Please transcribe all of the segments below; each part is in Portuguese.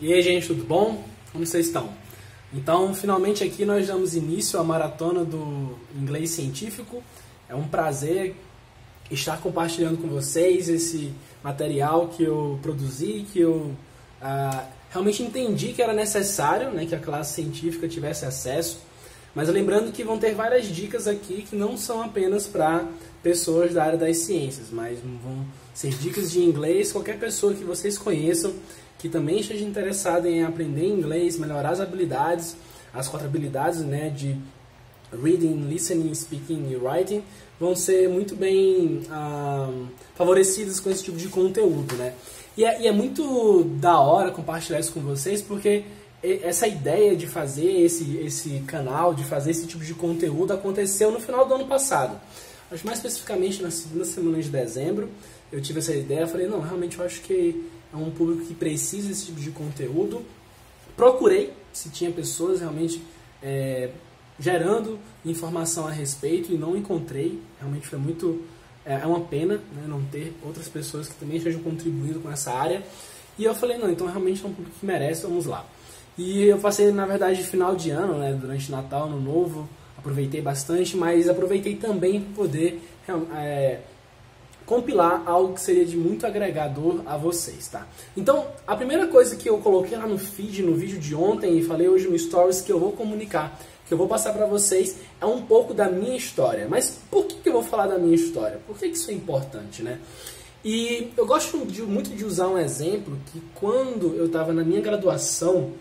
E aí, gente, tudo bom? Como vocês estão? Então, finalmente aqui nós damos início à maratona do inglês científico. É um prazer estar compartilhando com vocês esse material que eu produzi, que eu realmente entendi que era necessário, né, que a classe científica tivesse acesso. Mas lembrando que vão ter várias dicas aqui que não são apenas para pessoas da área das ciências, mas vão ser dicas de inglês, qualquer pessoa que vocês conheçam, que também esteja interessada em aprender inglês, melhorar as habilidades, as 4 habilidades, né, de reading, listening, speaking e writing, vão ser muito bem favorecidas com esse tipo de conteúdo, né? E é muito da hora compartilhar isso com vocês, porque essa ideia de fazer esse canal, de fazer esse tipo de conteúdo, aconteceu no final do ano passado. Mas mais especificamente na segunda semana de dezembro, eu tive essa ideia, falei, não, realmente eu acho que é um público que precisa desse tipo de conteúdo. Procurei se tinha pessoas realmente gerando informação a respeito e não encontrei. Realmente foi muito... É uma pena, né, não ter outras pessoas que também estejam contribuindo com essa área. E eu falei, não, então realmente é um público que merece, vamos lá. E eu passei, na verdade, final de ano, né, durante Natal, Ano Novo, aproveitei bastante, mas aproveitei também para poder compilar algo que seria de muito agregador a vocês, tá? Então, a primeira coisa que eu coloquei lá no feed, no vídeo de ontem, e falei hoje no Stories, que eu vou comunicar, que eu vou passar para vocês, é um pouco da minha história. Mas por que eu vou falar da minha história? Por que isso é importante, né? E eu gosto muito de usar um exemplo que quando eu estava na minha graduação,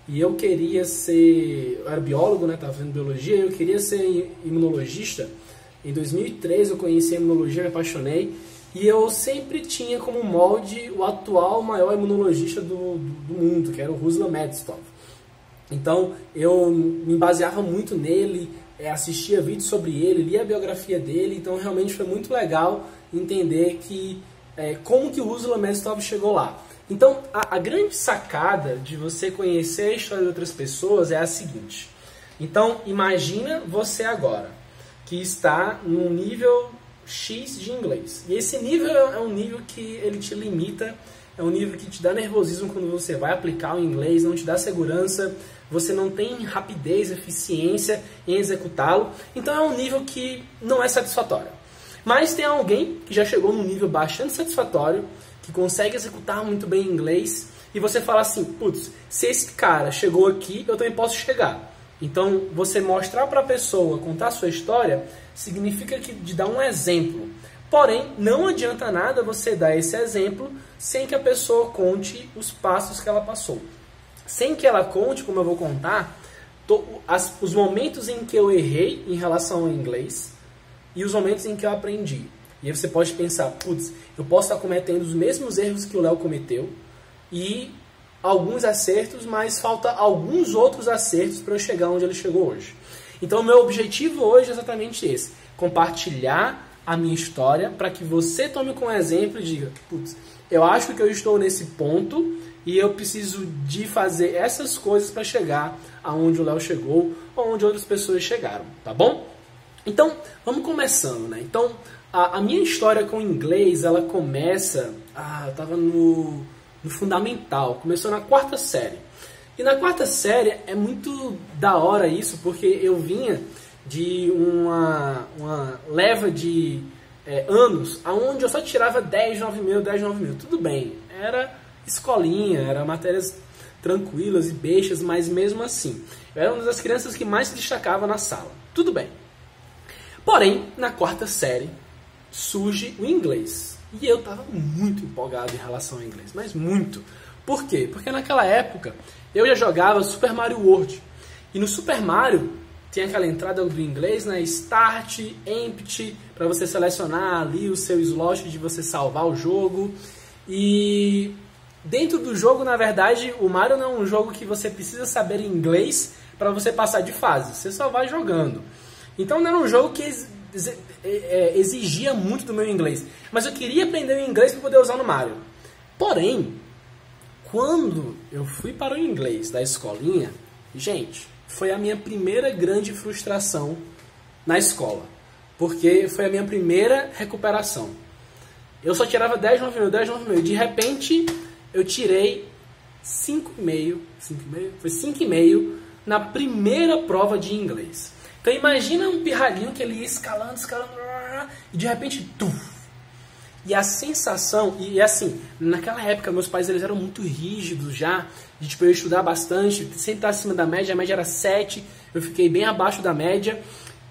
e eu queria ser... Eu era biólogo, né? Estava fazendo biologia, eu queria ser imunologista. Em 2003 eu conheci a imunologia, me apaixonei. E eu sempre tinha como molde o atual maior imunologista do mundo, que era o Ruslan Medzhitov. Então eu me baseava muito nele, assistia vídeos sobre ele, lia a biografia dele. Então realmente foi muito legal entender como que o Ruslan Medzhitov chegou lá. Então, a grande sacada de você conhecer a história de outras pessoas é a seguinte. Então, imagina você agora, que está num nível X de inglês. E esse nível é um nível que ele te limita, é um nível que te dá nervosismo quando você vai aplicar o inglês, não te dá segurança, você não tem rapidez, eficiência em executá-lo. Então, é um nível que não é satisfatório. Mas tem alguém que já chegou num nível bastante satisfatório, que consegue executar muito bem inglês, e você fala assim, putz, se esse cara chegou aqui, eu também posso chegar. Então, você mostrar para a pessoa, contar a sua história, significa de dar um exemplo. Porém, não adianta nada você dar esse exemplo sem que a pessoa conte os passos que ela passou. Sem que ela conte, como eu vou contar, os momentos em que eu errei em relação ao inglês e os momentos em que eu aprendi. E aí você pode pensar, putz, eu posso estar cometendo os mesmos erros que o Léo cometeu e alguns acertos, mas falta alguns outros acertos para eu chegar onde ele chegou hoje. Então o meu objetivo hoje é exatamente esse, compartilhar a minha história para que você tome como exemplo e diga, putz, eu acho que eu estou nesse ponto e eu preciso de fazer essas coisas para chegar aonde o Léo chegou ou onde outras pessoas chegaram, tá bom? Então, vamos começando, né? Então, a minha história com o inglês, ela começa... eu estava no fundamental, começou na 4ª série. E na 4ª série é muito da hora isso, porque eu vinha de uma leva de anos, onde eu só tirava 10, 9 mil, 10, 9 mil. Tudo bem, era escolinha, era matérias tranquilas e bestas, mas mesmo assim, eu era uma das crianças que mais se destacava na sala. Tudo bem. Porém, na 4ª série, surge o inglês. E eu estava muito empolgado em relação ao inglês, mas muito. Por quê? Porque naquela época eu já jogava Super Mario World. E no Super Mario tem aquela entrada do inglês, né? Start, Empty, para você selecionar ali o seu slot de você salvar o jogo. E dentro do jogo, na verdade, o Mario não é um jogo que você precisa saber inglês para você passar de fase. Você só vai jogando. Então não era um jogo que exigia muito do meu inglês. Mas eu queria aprender o inglês para poder usar no Mario. Porém, quando eu fui para o inglês da escolinha, gente, foi a minha primeira grande frustração na escola. Porque foi a minha primeira recuperação. Eu só tirava 10, 9 mil, 10, 9 mil. De repente, eu tirei 5,5. Foi 5,5 na primeira prova de inglês. Então imagina um pirralhinho que ele ia escalando, e de repente, e a sensação, e assim, naquela época meus pais eles eram muito rígidos já, de tipo, eu ia estudar bastante, sempre estar acima da média, a média era 7, eu fiquei bem abaixo da média,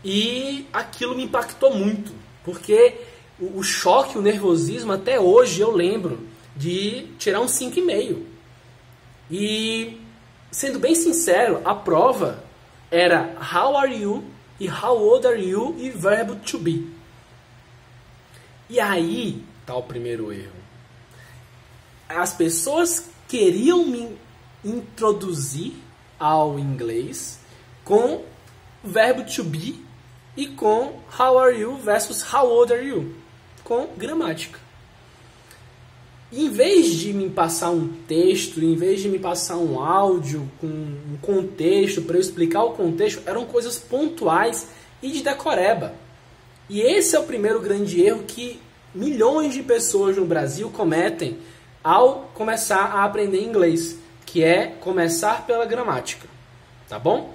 e aquilo me impactou muito, porque o choque, o nervosismo, até hoje eu lembro de tirar um 5,5. E, sendo bem sincero, a prova era how are you e how old are you e verbo to be. E aí tá o primeiro erro. As pessoas queriam me introduzir ao inglês com verbo to be e com how are you versus how old are you, com gramática. E em vez de me passar um texto, em vez de me passar um áudio com um contexto, para eu explicar o contexto, eram coisas pontuais e de decoreba. E esse é o primeiro grande erro que milhões de pessoas no Brasil cometem ao começar a aprender inglês, que é começar pela gramática, tá bom?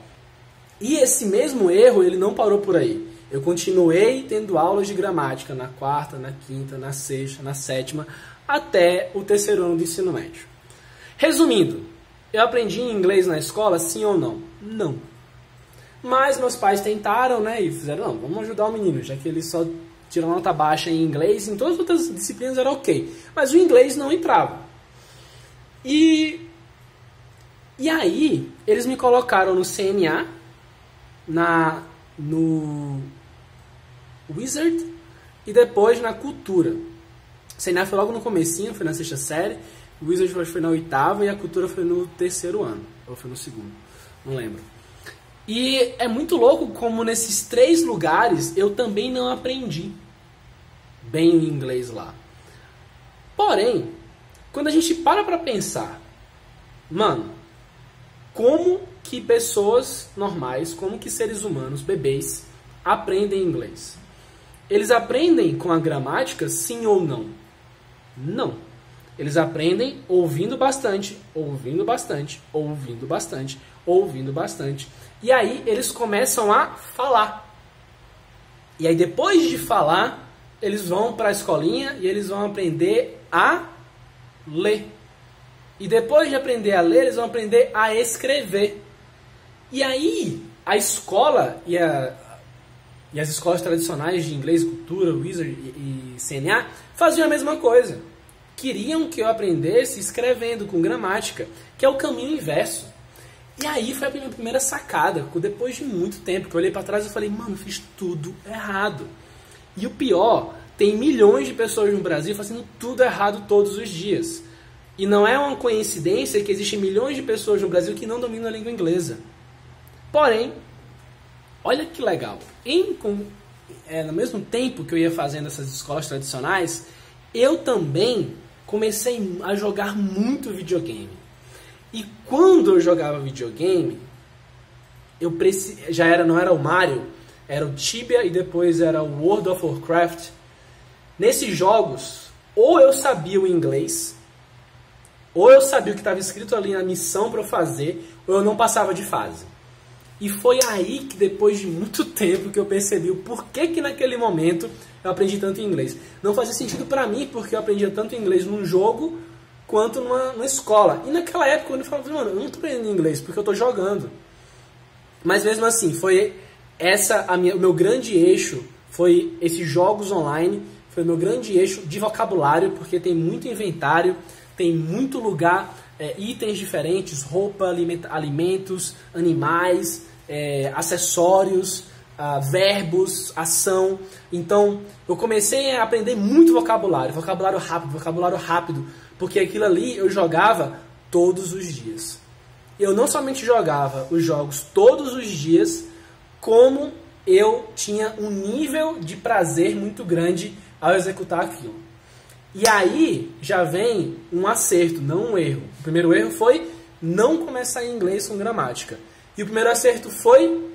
E esse mesmo erro, ele não parou por aí. Eu continuei tendo aulas de gramática na quarta, na quinta, na sexta, na sétima, até o terceiro ano do ensino médio. Resumindo, eu aprendi inglês na escola, sim ou não? Não. Mas meus pais tentaram, né, e fizeram, não, vamos ajudar o menino, já que ele só tirou nota baixa em inglês, em todas as outras disciplinas era ok. Mas o inglês não entrava. E aí, eles me colocaram no CNA, no Wizard e depois na Cultura. O CNA foi logo no comecinho, foi na sexta série, o Wizard foi na oitava e a Cultura foi no terceiro ano, ou foi no segundo, não lembro. E é muito louco como nesses 3 lugares eu também não aprendi bem o inglês lá. Porém, quando a gente para pensar, mano, como que pessoas normais, como que seres humanos, bebês, aprendem inglês? Eles aprendem com a gramática, sim ou não? Não. Eles aprendem ouvindo bastante, ouvindo bastante, ouvindo bastante, ouvindo bastante. E aí eles começam a falar. E aí depois de falar, eles vão para a escolinha e eles vão aprender a ler. E depois de aprender a ler, eles vão aprender a escrever. E aí a escola e as escolas tradicionais de inglês, cultura, Wizard e CNA faziam a mesma coisa. Queriam que eu aprendesse escrevendo com gramática, que é o caminho inverso. E aí foi a minha primeira sacada, depois de muito tempo, que eu olhei para trás e falei, mano, fiz tudo errado. E o pior, tem milhões de pessoas no Brasil fazendo tudo errado todos os dias. E não é uma coincidência que existem milhões de pessoas no Brasil que não dominam a língua inglesa. Porém, olha que legal, no mesmo tempo que eu ia fazendo essas escolas tradicionais, eu também comecei a jogar muito videogame. E quando eu jogava videogame, não era o Mario, era o Tibia e depois era o World of Warcraft. Nesses jogos, ou eu sabia o inglês, ou eu sabia o que estava escrito ali na missão para eu fazer, ou eu não passava de fase. E foi aí que depois de muito tempo que eu percebi o porquê que naquele momento eu aprendi tanto inglês. Não fazia sentido para mim, porque eu aprendia tanto inglês num jogo quanto numa escola. E naquela época eu falava, mano, eu não estou aprendendo inglês porque eu estou jogando. Mas mesmo assim, foi o meu grande eixo, foi esses jogos online, foi o meu grande eixo de vocabulário, porque tem muito inventário, tem muito lugar, itens diferentes, roupa, alimentos, animais, acessórios, verbos, ação. Então, eu comecei a aprender muito vocabulário rápido, porque aquilo ali eu jogava todos os dias. Eu não somente jogava os jogos todos os dias, como eu tinha um nível de prazer muito grande ao executar aquilo. E aí já vem um acerto, não um erro. O primeiro erro foi não começar em inglês com gramática. E o primeiro acerto foi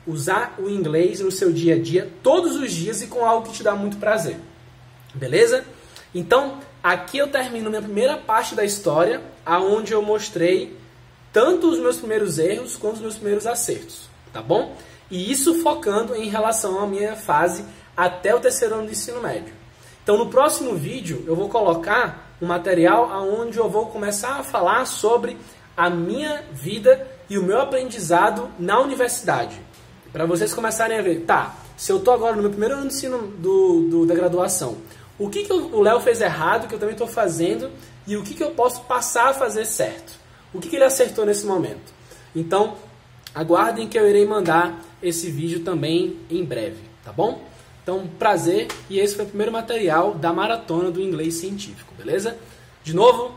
usar o inglês no seu dia a dia, todos os dias e com algo que te dá muito prazer. Beleza? Então, aqui eu termino minha primeira parte da história, aonde eu mostrei tanto os meus primeiros erros quanto os meus primeiros acertos, tá bom? E isso focando em relação à minha fase até o terceiro ano do ensino médio. Então no próximo vídeo eu vou colocar um material onde eu vou começar a falar sobre a minha vida e o meu aprendizado na universidade. Para vocês começarem a ver, tá, se eu tô agora no meu primeiro ano de ensino da graduação, o que o Léo fez errado, que eu também estou fazendo, e o que eu posso passar a fazer certo? O que ele acertou nesse momento? Então, aguardem que eu irei mandar esse vídeo também em breve, tá bom? Então, prazer, e esse foi o primeiro material da maratona do inglês científico, beleza? De novo,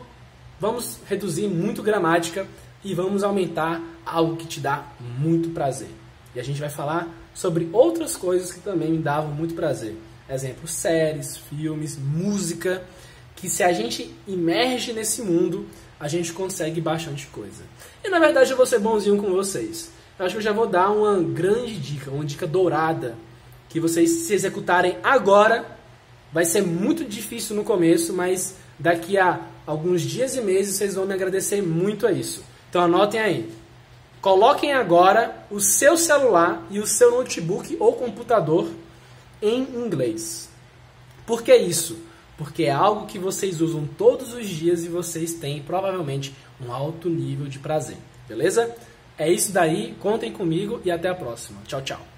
vamos reduzir muito gramática e vamos aumentar algo que te dá muito prazer. E a gente vai falar sobre outras coisas que também me davam muito prazer. Exemplo, séries, filmes, música, que se a gente imerge nesse mundo, a gente consegue bastante coisa. E na verdade eu vou ser bonzinho com vocês. Eu acho que eu já vou dar uma grande dica, uma dica dourada, que vocês se executarem agora. Vai ser muito difícil no começo, mas daqui a alguns dias e meses vocês vão me agradecer muito a isso. Então anotem aí. Coloquem agora o seu celular e o seu notebook ou computador em inglês. Por que isso? Porque é algo que vocês usam todos os dias e vocês têm provavelmente um alto nível de prazer. Beleza? É isso daí, contem comigo e até a próxima. Tchau, tchau.